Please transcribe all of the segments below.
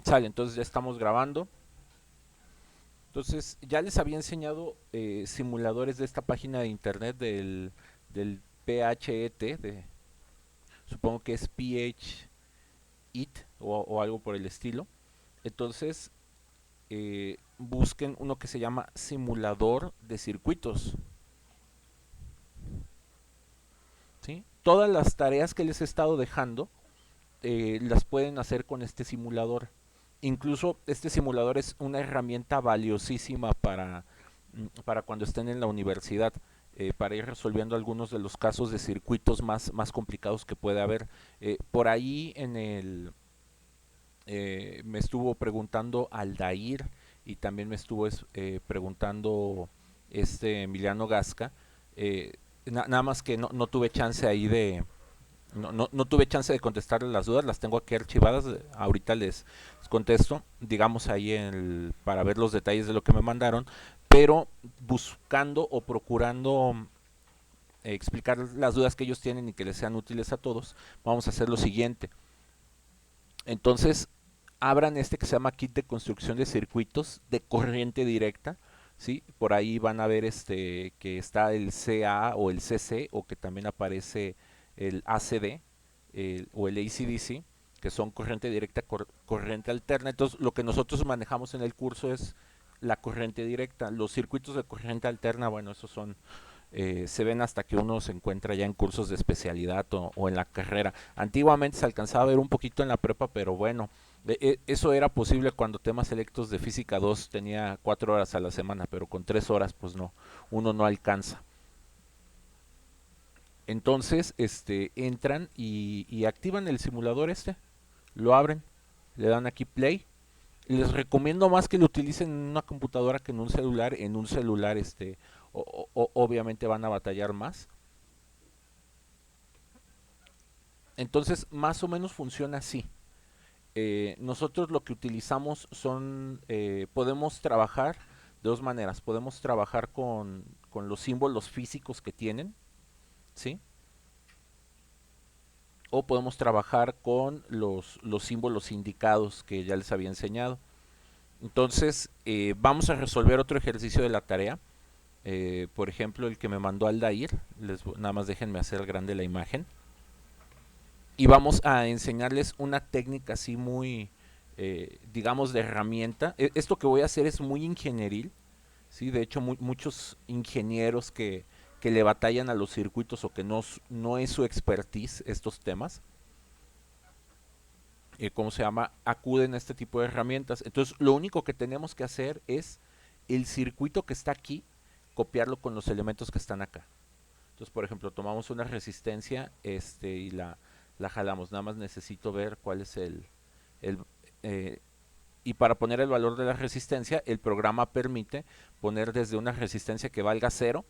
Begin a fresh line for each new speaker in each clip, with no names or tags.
Sale, entonces ya estamos grabando. Entonces ya les había enseñado simuladores de esta página de internet del PHET, supongo que es PHET o algo por el estilo. Entonces busquen uno que se llama simulador de circuitos. ¿Sí? Todas las tareas que les he estado dejando las pueden hacer con este simulador. Incluso este simulador es una herramienta valiosísima para cuando estén en la universidad, para ir resolviendo algunos de los casos de circuitos más complicados que puede haber. Por ahí me estuvo preguntando Aldair y también me estuvo preguntando Emiliano Gasca. Nada más que no tuve chance ahí no tuve chance de contestarles las dudas, las tengo aquí archivadas, ahorita les contesto, digamos ahí para ver los detalles de lo que me mandaron, pero buscando o procurando explicar las dudas que ellos tienen y que les sean útiles a todos, vamos a hacer lo siguiente. Entonces, abran este que se llama kit de construcción de circuitos de corriente directa, ¿sí? Por ahí van a ver que está el CA o el CC o que también aparece el ACD o el ACDC, que son corriente directa, corriente alterna. Entonces, lo que nosotros manejamos en el curso es la corriente directa. Los circuitos de corriente alterna, bueno, esos se ven hasta que uno se encuentra ya en cursos de especialidad o en la carrera. Antiguamente se alcanzaba a ver un poquito en la prepa, pero bueno, eso era posible cuando temas selectos de física 2 tenía 4 horas a la semana, pero con 3 horas pues no, uno no alcanza. Entonces, entran y activan el simulador lo abren, le dan aquí play. Les recomiendo más que lo utilicen en una computadora que en un celular, obviamente van a batallar más. Entonces, más o menos funciona así. Nosotros lo que utilizamos podemos trabajar de dos maneras. Podemos trabajar con los símbolos físicos que tienen, ¿sí? O podemos trabajar con los símbolos indicados que ya les había enseñado. Entonces, vamos a resolver otro ejercicio de la tarea. Por ejemplo, el que me mandó Aldair. Nada más déjenme hacer grande la imagen. Y vamos a enseñarles una técnica así muy, digamos, de herramienta. Esto que voy a hacer es muy ingenieril, ¿sí? De hecho, muchos ingenieros que le batallan a los circuitos o que no es su expertise estos temas, ¿cómo se llama? Acuden a este tipo de herramientas. Entonces, lo único que tenemos que hacer es el circuito que está aquí, copiarlo con los elementos que están acá. Entonces, por ejemplo, tomamos una resistencia y la jalamos. Nada más necesito ver cuál es el y para poner el valor de la resistencia, el programa permite poner desde una resistencia que valga 0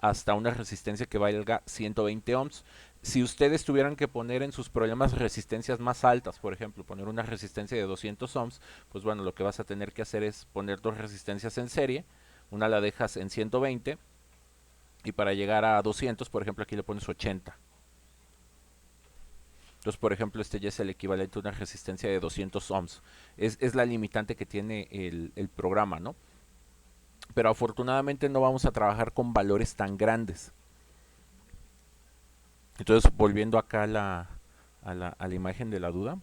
hasta una resistencia que valga 120 ohms. Si ustedes tuvieran que poner en sus problemas resistencias más altas, por ejemplo, poner una resistencia de 200 ohms, pues bueno, lo que vas a tener que hacer es poner dos resistencias en serie. Una la dejas en 120 y para llegar a 200, por ejemplo, aquí le pones 80. Entonces, por ejemplo, este ya es el equivalente a una resistencia de 200 ohms. Es la limitante que tiene el programa, ¿no? Pero afortunadamente no vamos a trabajar con valores tan grandes. Entonces, volviendo acá a la imagen de la duda,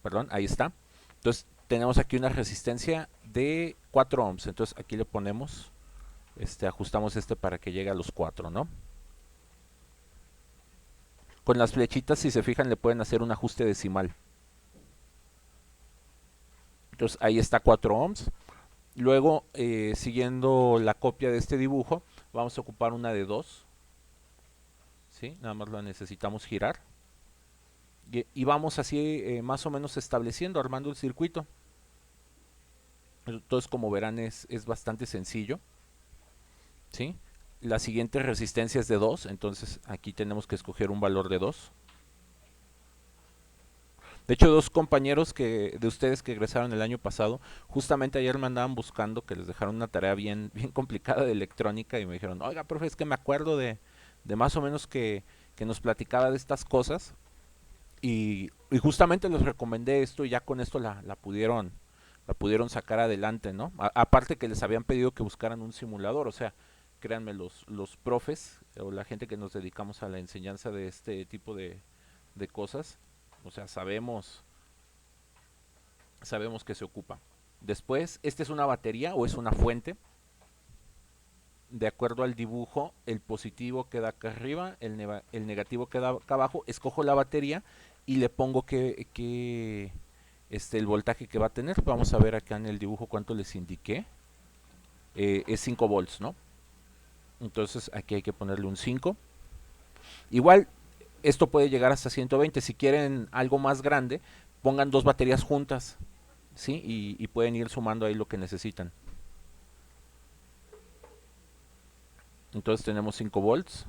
perdón, ahí está. Entonces, tenemos aquí una resistencia de 4 ohms. Entonces, aquí le ponemos, ajustamos para que llegue a los 4, ¿no? Con las flechitas, si se fijan, le pueden hacer un ajuste decimal. Entonces, ahí está 4 ohms. Luego, siguiendo la copia de este dibujo, vamos a ocupar una de 2. ¿Sí? Nada más la necesitamos girar. Y vamos así más o menos estableciendo, armando el circuito. Entonces, como verán, es bastante sencillo. ¿Sí? La siguiente resistencia es de 2, entonces aquí tenemos que escoger un valor de 2. De hecho, dos compañeros de ustedes que egresaron el año pasado, justamente ayer me andaban buscando que les dejaron una tarea bien complicada de electrónica y me dijeron, oiga, profe, es que me acuerdo de más o menos que nos platicaba de estas cosas Y justamente les recomendé esto y ya con esto la pudieron sacar adelante, ¿no? Aparte que les habían pedido que buscaran un simulador, o sea, créanme, los profes o la gente que nos dedicamos a la enseñanza de este tipo de cosas, o sea, sabemos que se ocupa. Después, ¿esta es una batería o es una fuente? De acuerdo al dibujo, el positivo queda acá arriba, el negativo queda acá abajo. Escojo la batería y le pongo el voltaje que va a tener. Vamos a ver acá en el dibujo cuánto les indiqué. Es 5 volts, ¿no? Entonces aquí hay que ponerle un 5. Igual, esto puede llegar hasta 120. Si quieren algo más grande, pongan dos baterías juntas, ¿sí? Y pueden ir sumando ahí lo que necesitan. Entonces tenemos 5 volts.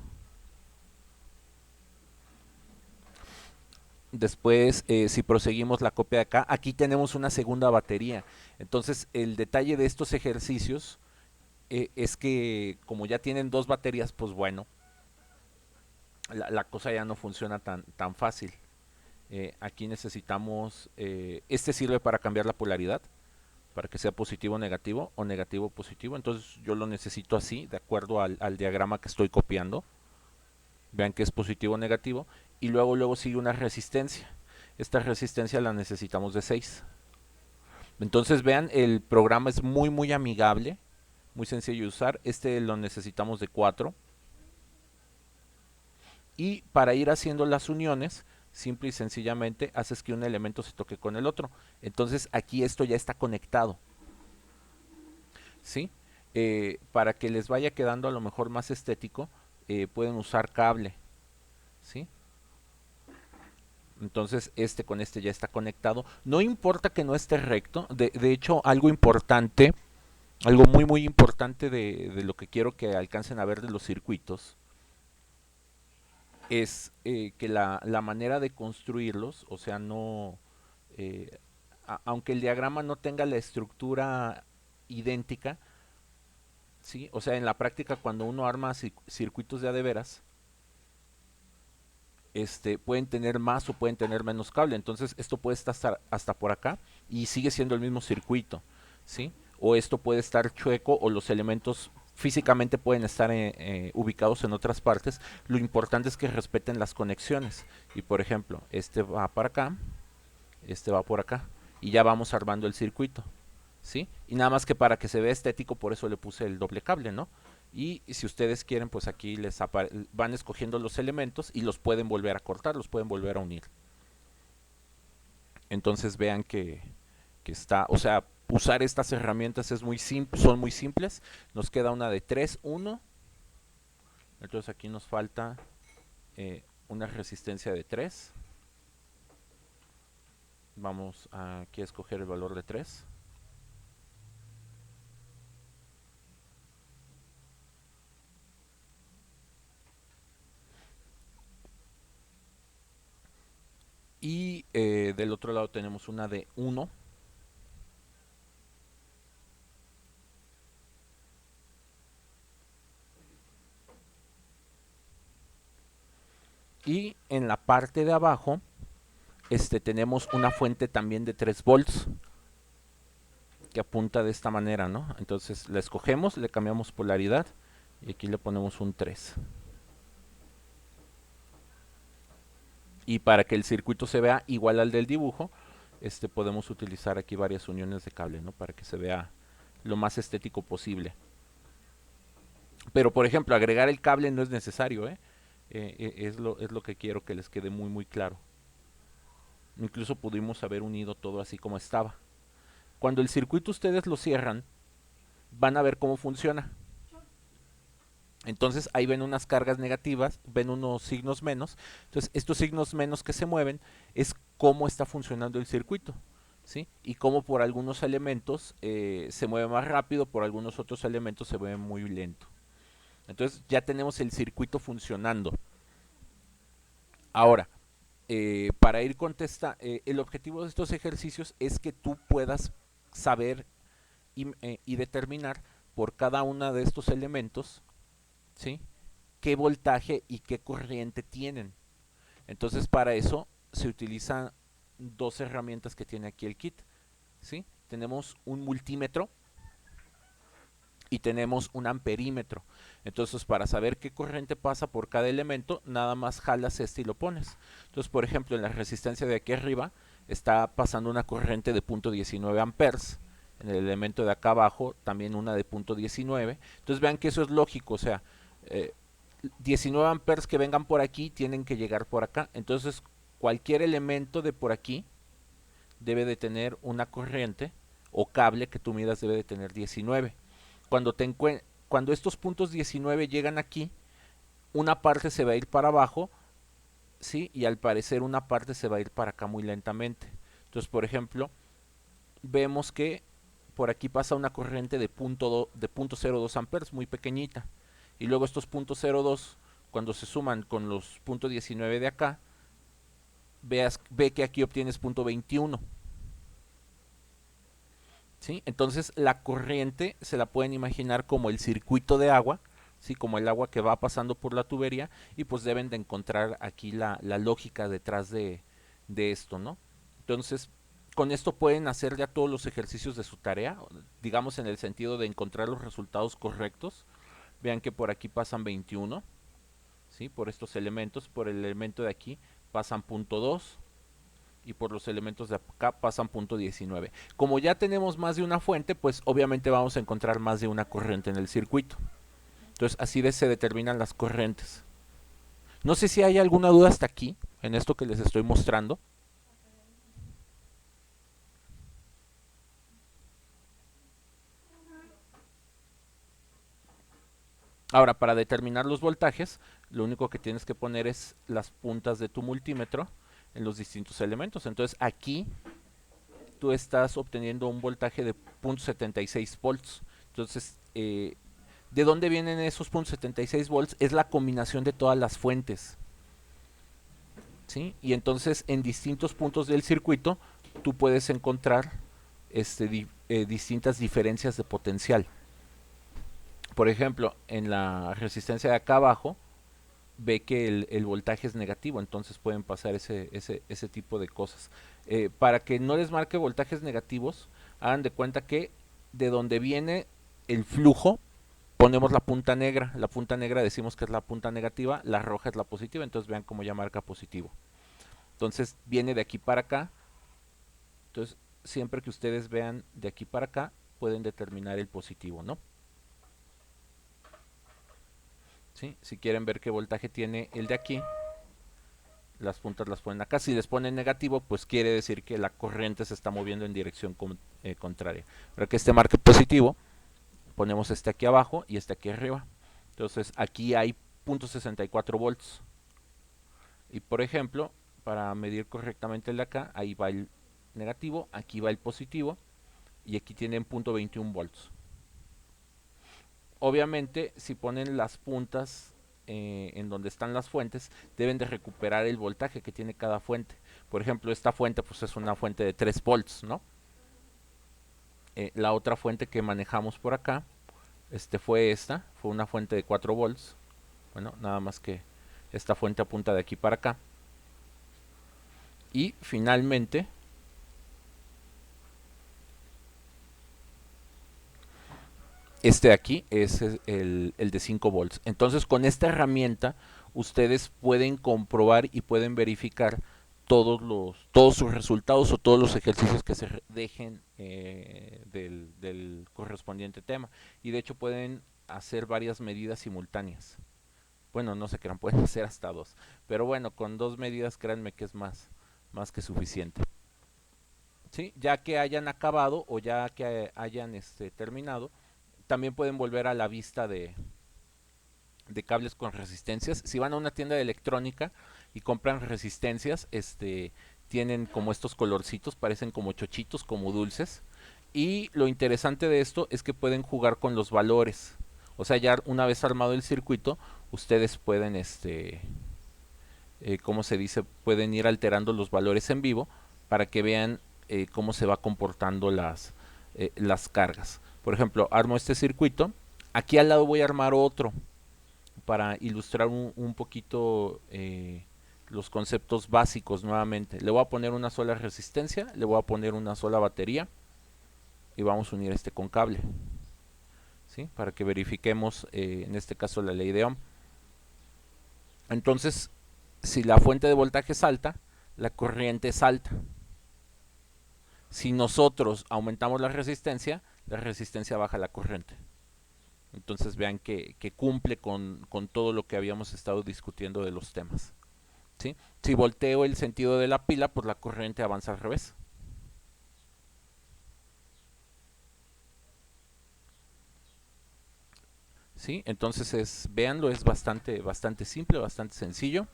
Después, si proseguimos la copia de acá, aquí tenemos una segunda batería. Entonces, el detalle de estos ejercicios es que como ya tienen dos baterías, pues bueno, la cosa ya no funciona tan fácil. Aquí necesitamos, este sirve para cambiar la polaridad, para que sea positivo o negativo positivo. Entonces yo lo necesito así, de acuerdo al diagrama que estoy copiando. Vean que es positivo o negativo. Y luego sigue una resistencia. Esta resistencia la necesitamos de 6. Entonces vean, el programa es muy amigable, muy sencillo de usar. Este lo necesitamos de 4. Y para ir haciendo las uniones, simple y sencillamente haces que un elemento se toque con el otro. Entonces aquí esto ya está conectado, ¿sí? Para que les vaya quedando a lo mejor más estético, pueden usar cable, ¿sí? Entonces este con este ya está conectado. No importa que no esté recto. De hecho, algo importante, algo muy importante de lo que quiero que alcancen a ver de los circuitos es que la manera de construirlos, o sea, no, aunque el diagrama no tenga la estructura idéntica, ¿sí? O sea, en la práctica cuando uno arma circuitos de a de veras, pueden tener más o pueden tener menos cable. Entonces esto puede estar hasta por acá y sigue siendo el mismo circuito, ¿sí? O esto puede estar chueco o los elementos físicamente pueden estar ubicados en otras partes. Lo importante es que respeten las conexiones. Y por ejemplo, este va para acá, este va por acá y ya vamos armando el circuito, ¿sí? Y nada más que para que se vea estético, por eso le puse el doble cable, ¿no? Y si ustedes quieren, pues aquí van escogiendo los elementos y los pueden volver a cortar, los pueden volver a unir. Entonces vean que está, o sea, usar estas herramientas son muy simples. Nos queda una de 3 1. Entonces aquí nos falta una resistencia de 3. Vamos aquí a escoger el valor de 3. Y del otro lado tenemos una de 1. Y en la parte de abajo tenemos una fuente también de 3 volts que apunta de esta manera, ¿no? Entonces la escogemos, le cambiamos polaridad y aquí le ponemos un 3. Y para que el circuito se vea igual al del dibujo, podemos utilizar aquí varias uniones de cable, ¿no? Para que se vea lo más estético posible. Pero por ejemplo, agregar el cable no es necesario, ¿eh? Es lo que quiero que les quede muy claro. Incluso pudimos haber unido todo así como estaba. Cuando el circuito ustedes lo cierran, van a ver cómo funciona. Entonces ahí ven unas cargas negativas, ven unos signos menos. Entonces estos signos menos que se mueven es cómo está funcionando el circuito, ¿sí? Y cómo por algunos elementos se mueve más rápido, por algunos otros elementos se mueve muy lento. Entonces ya tenemos el circuito funcionando. Ahora, para ir contestando, el objetivo de estos ejercicios es que tú puedas saber y determinar por cada uno de estos elementos, ¿sí? Qué voltaje y qué corriente tienen. Entonces, para eso se utilizan dos herramientas que tiene aquí el kit, ¿sí? Tenemos un multímetro y tenemos un amperímetro. Entonces, para saber qué corriente pasa por cada elemento, nada más jalas este y lo pones. Entonces, por ejemplo, en la resistencia de aquí arriba está pasando una corriente de 0.19 amperes. En el elemento de acá abajo también una de 0.19. Entonces vean que eso es lógico, o sea, 19 amperes que vengan por aquí tienen que llegar por acá. Entonces cualquier elemento de por aquí debe de tener una corriente o cable que tú midas debe de tener 19. Cuando estos puntos 19 llegan aquí, una parte se va a ir para abajo, ¿sí? Y al parecer una parte se va a ir para acá muy lentamente. Entonces, por ejemplo, vemos que por aquí pasa una corriente de 0.02 amperes, muy pequeñita. Y luego estos 0.02, cuando se suman con los 0.19 de acá, ve que aquí obtienes 0.21. ¿Sí? Entonces la corriente se la pueden imaginar como el circuito de agua, ¿sí? Como el agua que va pasando por la tubería, y pues deben de encontrar aquí la lógica detrás de esto, ¿no? Entonces, con esto pueden hacer ya todos los ejercicios de su tarea, digamos en el sentido de encontrar los resultados correctos. Vean que por aquí pasan 21, ¿sí? Por estos elementos, por el elemento de aquí pasan 0.2 y por los elementos de acá pasan 0.19. Como ya tenemos más de una fuente, pues obviamente vamos a encontrar más de una corriente en el circuito. Entonces así se determinan las corrientes. No sé si hay alguna duda hasta aquí, en esto que les estoy mostrando. Ahora, para determinar los voltajes, lo único que tienes que poner es las puntas de tu multímetro en los distintos elementos. Entonces aquí tú estás obteniendo un voltaje de 0.76 volts. Entonces, ¿de dónde vienen esos 0.76 volts? Es la combinación de todas las fuentes, ¿sí? Y entonces en distintos puntos del circuito tú puedes encontrar distintas diferencias de potencial. Por ejemplo, en la resistencia de acá abajo ve que el voltaje es negativo, entonces pueden pasar ese tipo de cosas. Para que no les marque voltajes negativos, hagan de cuenta que de donde viene el flujo ponemos la punta negra decimos que es la punta negativa, la roja es la positiva, entonces vean cómo ya marca positivo. Entonces viene de aquí para acá, entonces siempre que ustedes vean de aquí para acá, pueden determinar el positivo, ¿no? ¿Sí? Si quieren ver qué voltaje tiene el de aquí, las puntas las ponen acá. Si les ponen negativo, pues quiere decir que la corriente se está moviendo en dirección contraria. Para que este marque positivo, ponemos este aquí abajo y este aquí arriba. Entonces aquí hay 0.64 volts. Y por ejemplo, para medir correctamente el de acá, ahí va el negativo, aquí va el positivo y aquí tienen 0.21 volts. Obviamente, si ponen las puntas en donde están las fuentes, deben de recuperar el voltaje que tiene cada fuente. Por ejemplo, esta fuente pues es una fuente de 3 volts, ¿no? La otra fuente que manejamos por acá fue una fuente de 4 volts. Bueno, nada más que esta fuente apunta de aquí para acá. Y finalmente, este de aquí es el de 5 volts. Entonces, con esta herramienta, ustedes pueden comprobar y pueden verificar todos sus resultados o todos los ejercicios que se dejen del correspondiente tema. Y de hecho pueden hacer varias medidas simultáneas. Bueno, no se crean, pueden hacer hasta dos. Pero bueno, con dos medidas créanme que es más que suficiente. ¿Sí? Ya que hayan acabado o ya que hayan terminado, también pueden volver a la vista de cables con resistencias. Si van a una tienda de electrónica y compran resistencias, tienen como estos colorcitos, parecen como chochitos, como dulces. Y lo interesante de esto es que pueden jugar con los valores. O sea, ya una vez armado el circuito, ustedes pueden, ¿cómo se dice? Pueden ir alterando los valores en vivo para que vean cómo se va comportando las cargas. Por ejemplo, armo este circuito. Aquí al lado voy a armar otro para ilustrar un poquito los conceptos básicos nuevamente. Le voy a poner una sola resistencia, le voy a poner una sola batería y vamos a unir este con cable, ¿sí? Para que verifiquemos en este caso la ley de Ohm. Entonces, si la fuente de voltaje es alta, la corriente es alta. Si nosotros aumentamos la resistencia baja la corriente. Entonces vean que cumple con todo lo que habíamos estado discutiendo de los temas, ¿sí? Si volteo el sentido de la pila, pues la corriente avanza al revés. ¿Sí? Entonces véanlo, es bastante simple, bastante sencillo.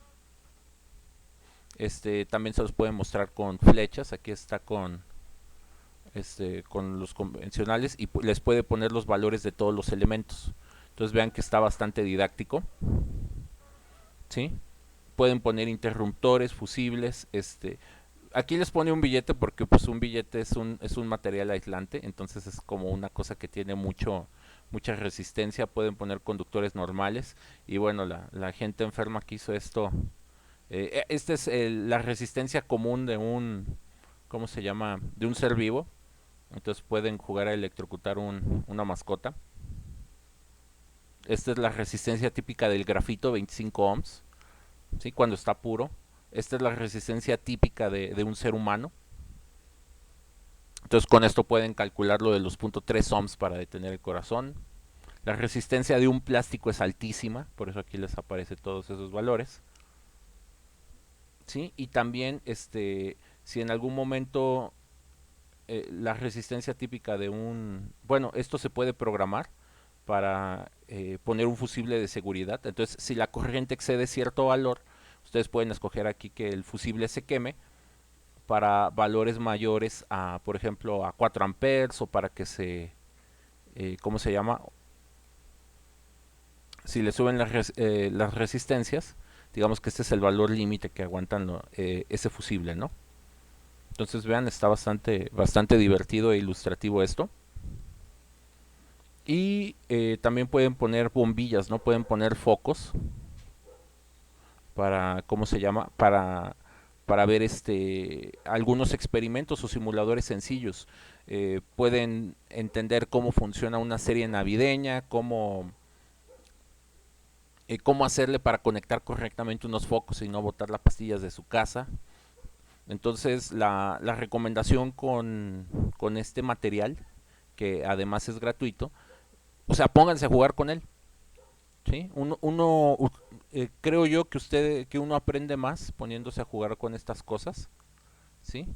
También se los pueden mostrar con flechas. Aquí está con los convencionales y les puede poner los valores de todos los elementos. Entonces vean que está bastante didáctico, ¿sí? Pueden poner interruptores, fusibles, aquí les pone un billete porque pues un billete es un material aislante, entonces es como una cosa que tiene mucha resistencia. Pueden poner conductores normales y bueno, la gente enferma que hizo esto, esta es la resistencia común de un, ¿cómo se llama? De un ser vivo. Entonces pueden jugar a electrocutar una mascota. Esta es la resistencia típica del grafito, 25 ohms, ¿sí? Cuando está puro. Esta es la resistencia típica de un ser humano. Entonces con esto pueden calcular lo de los 0.3 ohms para detener el corazón. La resistencia de un plástico es altísima, por eso aquí les aparece todos esos valores, ¿sí? Y también si en algún momento la resistencia típica de bueno, esto se puede programar para poner un fusible de seguridad. Entonces, si la corriente excede cierto valor, ustedes pueden escoger aquí que el fusible se queme para valores mayores a, por ejemplo, a 4 amperes o para que ¿cómo se llama? Si le suben las resistencias, digamos que este es el valor límite que aguantan ese fusible, ¿no? Entonces vean, está bastante divertido e ilustrativo esto. Y también pueden poner bombillas, ¿no? Pueden poner focos para, ¿cómo se llama? Para ver algunos experimentos o simuladores sencillos. Pueden entender cómo funciona una serie navideña, cómo hacerle para conectar correctamente unos focos y no botar las pastillas de su casa. Entonces la recomendación con este material, que además es gratuito, o sea, pónganse a jugar con él. ¿Sí? Creo yo que uno aprende más poniéndose a jugar con estas cosas, ¿sí?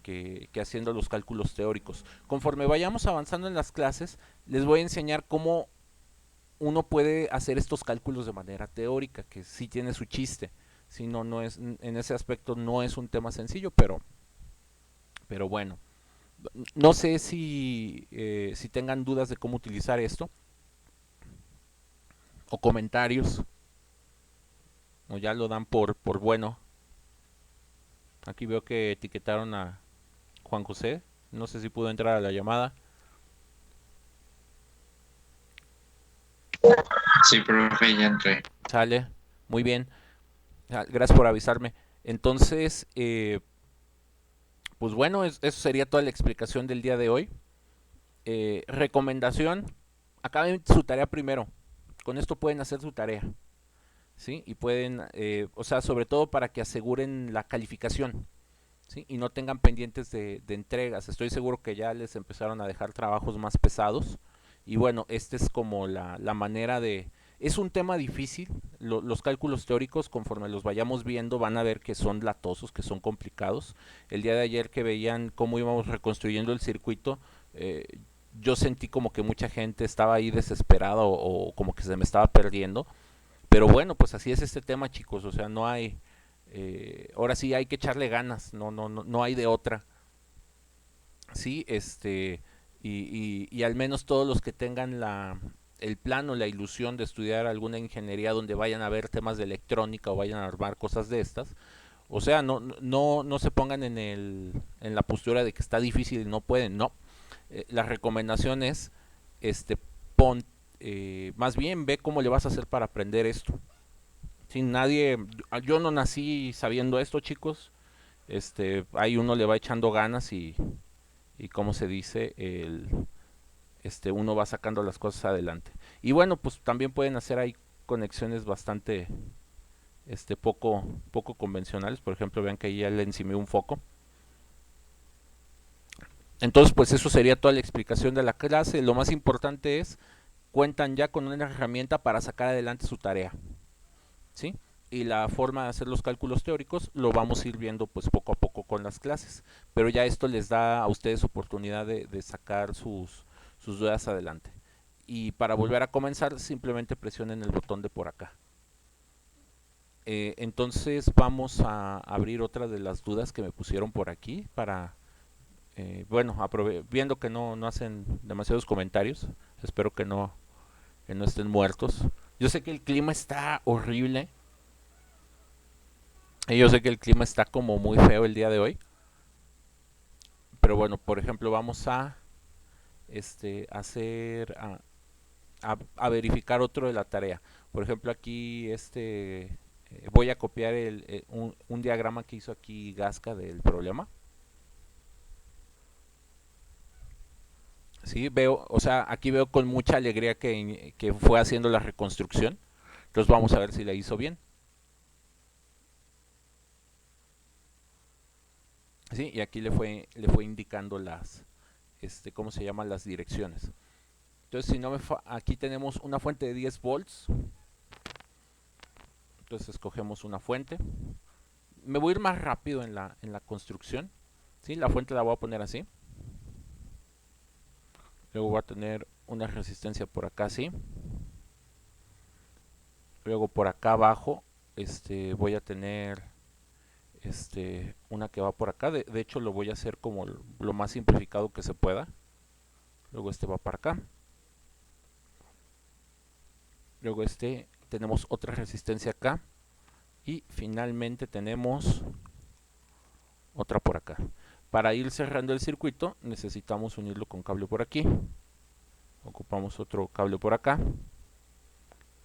Que haciendo los cálculos teóricos. Conforme vayamos avanzando en las clases, les voy a enseñar cómo uno puede hacer estos cálculos de manera teórica, que sí tiene su chiste. Si no, no es, en ese aspecto no es un tema sencillo, pero bueno. No sé si tengan dudas de cómo utilizar esto o comentarios, o ya lo dan por bueno. Aquí veo que etiquetaron a Juan José. No sé si pudo entrar a la llamada.
Sí, profe, ya entré.
Sale. Muy bien. Gracias por avisarme. Entonces, pues bueno, eso sería toda la explicación del día de hoy. Recomendación. Acaben su tarea primero. Con esto pueden hacer su tarea. ¿Sí? Y pueden, o sea, sobre todo para que aseguren la calificación. ¿Sí? Y no tengan pendientes de entregas. Estoy seguro que ya les empezaron a dejar trabajos más pesados. Y bueno, esta es como la manera de... Es un tema difícil. Los cálculos teóricos, conforme los vayamos viendo, van a ver que son latosos, que son complicados. El día de ayer que veían cómo íbamos reconstruyendo el circuito, eh, yo sentí como que mucha gente estaba ahí desesperada o como que se me estaba perdiendo. Pero bueno, pues así es este tema, chicos. O sea, no hay ahora sí hay que echarle ganas, no hay de otra. Sí, y al menos todos los que tengan el plan o la ilusión de estudiar alguna ingeniería donde vayan a ver temas de electrónica o vayan a armar cosas de estas, o sea, no se pongan en la postura de que está difícil y no pueden, no. La recomendación es, este, pon, más bien ve cómo le vas a hacer para aprender esto. Sí, nadie, yo no nací sabiendo esto, chicos. Ahí uno le va echando ganas y como se dice, uno va sacando las cosas adelante. Y bueno, pues también pueden hacer ahí conexiones bastante, poco convencionales. Por ejemplo, vean que ahí ya le encimé un foco. Entonces, pues eso sería toda la explicación de la clase. Lo más importante es, cuentan ya con una herramienta para sacar adelante su tarea, ¿sí? Y la forma de hacer los cálculos teóricos lo vamos a ir viendo pues poco a poco con las clases. Pero ya esto les da a ustedes oportunidad de sacar sus dudas adelante. Y para volver a comenzar, simplemente presionen el botón de por acá. Entonces vamos a abrir otra de las dudas que me pusieron por aquí para, bueno, viendo que no hacen demasiados comentarios, espero que no estén muertos. Yo sé que el clima está horrible, y yo sé que el clima está como muy feo el día de hoy, pero bueno, por ejemplo, vamos a hacer a verificar otro de la tarea. Por ejemplo, aquí voy a copiar un diagrama que hizo aquí Gasca del problema. Sí, veo, o sea, aquí veo con mucha alegría que fue haciendo la reconstrucción. Entonces vamos a ver si la hizo bien. Sí, y aquí le fue indicando ¿cómo se llaman? Las direcciones. Entonces, si no aquí tenemos una fuente de 10 volts. Entonces escogemos una fuente. Me voy a ir más rápido en la construcción. ¿Sí? La fuente la voy a poner así. Luego voy a tener una resistencia por acá así. Luego por acá abajo voy a tener una que va por acá. De hecho lo voy a hacer como lo más simplificado que se pueda. Luego va para acá. Luego tenemos otra resistencia acá. Y finalmente tenemos otra por acá. Para ir cerrando el circuito necesitamos unirlo con cable por aquí. Ocupamos otro cable por acá.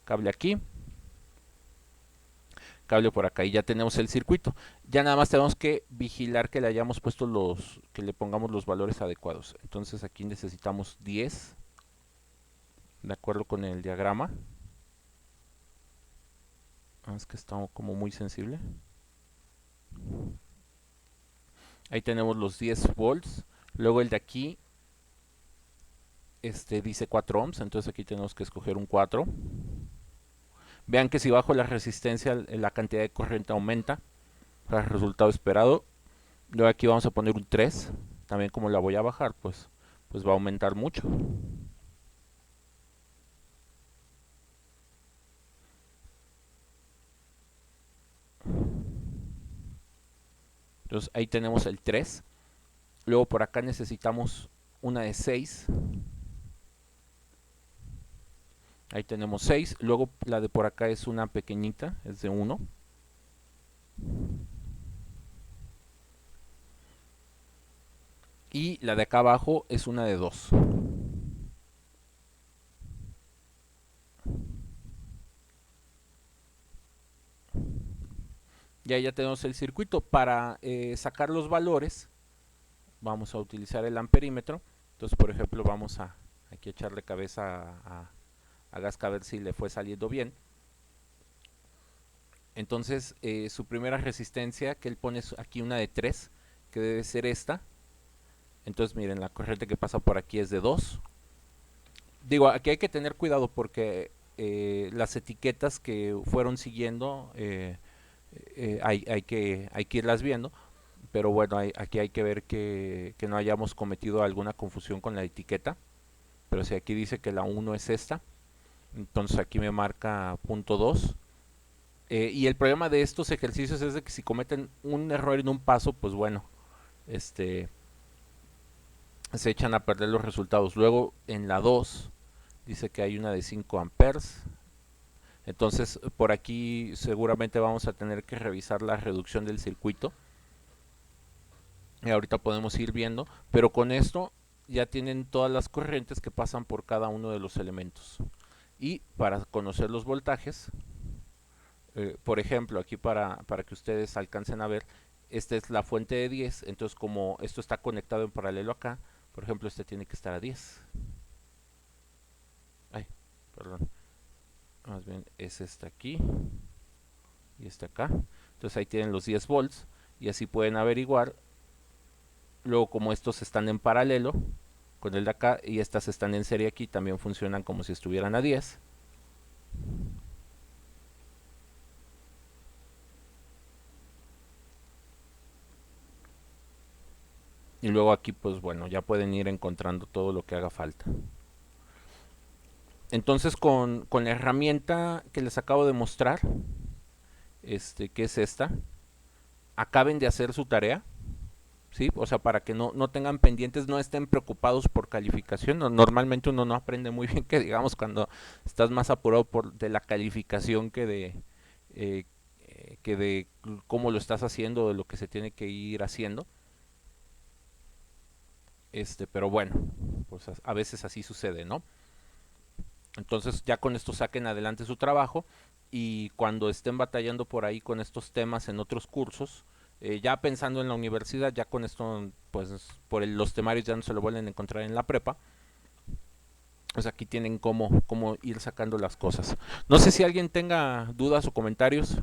Cable aquí. Cable por acá y ya tenemos el circuito. Ya nada más tenemos que vigilar que le hayamos puesto que le pongamos los valores adecuados. Entonces aquí necesitamos 10 de acuerdo con el diagrama. Es que está como muy sensible. Ahí tenemos los 10 volts. Luego el de aquí dice 4 ohms, entonces aquí tenemos que escoger un 4. Vean que si bajo la resistencia la cantidad de corriente aumenta para el resultado esperado. Luego aquí vamos a poner un 3. También como la voy a bajar, pues va a aumentar mucho. Entonces ahí tenemos el 3. Luego por acá necesitamos una de 6. Ahí tenemos 6. Luego la de por acá es una pequeñita, es de 1. Y la de acá abajo es una de 2. Y ahí ya tenemos el circuito. Para sacar los valores vamos a utilizar el amperímetro. Entonces, por ejemplo, vamos a aquí echarle cabeza a Gasca a ver si le fue saliendo bien. Entonces, su primera resistencia que él pone es aquí una de 3, que debe ser esta. Entonces, miren, la corriente que pasa por aquí es de 2. Digo, aquí hay que tener cuidado porque las etiquetas que fueron siguiendo hay que irlas viendo. Pero bueno, aquí hay que ver que no hayamos cometido alguna confusión con la etiqueta. Pero si aquí dice que la 1 es esta, entonces aquí me marca punto 2. Y el problema de estos ejercicios es de que si cometen un error en un paso, pues bueno, se echan a perder los resultados. Luego en la 2 dice que hay una de 5 amperes. Entonces por aquí seguramente vamos a tener que revisar la reducción del circuito. Y ahorita podemos ir viendo, pero con esto ya tienen todas las corrientes que pasan por cada uno de los elementos. Y para conocer los voltajes, Por ejemplo, aquí para que ustedes alcancen a ver, esta es la fuente de 10, entonces como esto está conectado en paralelo acá, por ejemplo, este tiene que estar a 10. Ay, perdón. Más bien es esta aquí y esta acá. Entonces ahí tienen los 10 volts y así pueden averiguar. Luego como estos están en paralelo con el de acá y estas están en serie aquí, también funcionan como si estuvieran a 10. Y luego aquí pues bueno, ya pueden ir encontrando todo lo que haga falta. Entonces con la herramienta que les acabo de mostrar, que es esta, acaben de hacer su tarea, ¿sí? O sea, para que no tengan pendientes, no estén preocupados por calificación. Normalmente uno no aprende muy bien, que digamos, cuando estás más apurado de la calificación eh, que de cómo lo estás haciendo, de lo que se tiene que ir haciendo. Pero bueno, pues a veces así sucede, ¿no? Entonces ya con esto saquen adelante su trabajo y cuando estén batallando por ahí con estos temas en otros cursos, ya pensando en la universidad, ya con esto, pues los temarios ya no se lo vuelven a encontrar en la prepa, pues aquí tienen cómo ir sacando las cosas. No sé si alguien tenga dudas o comentarios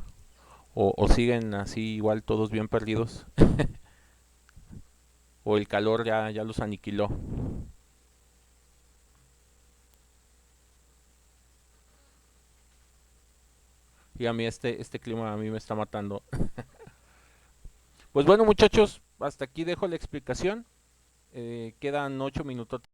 o siguen así igual todos bien perdidos o el calor ya los aniquiló. Y a mí este clima a mí me está matando. Pues bueno muchachos, hasta aquí dejo la explicación. Quedan 8 minutos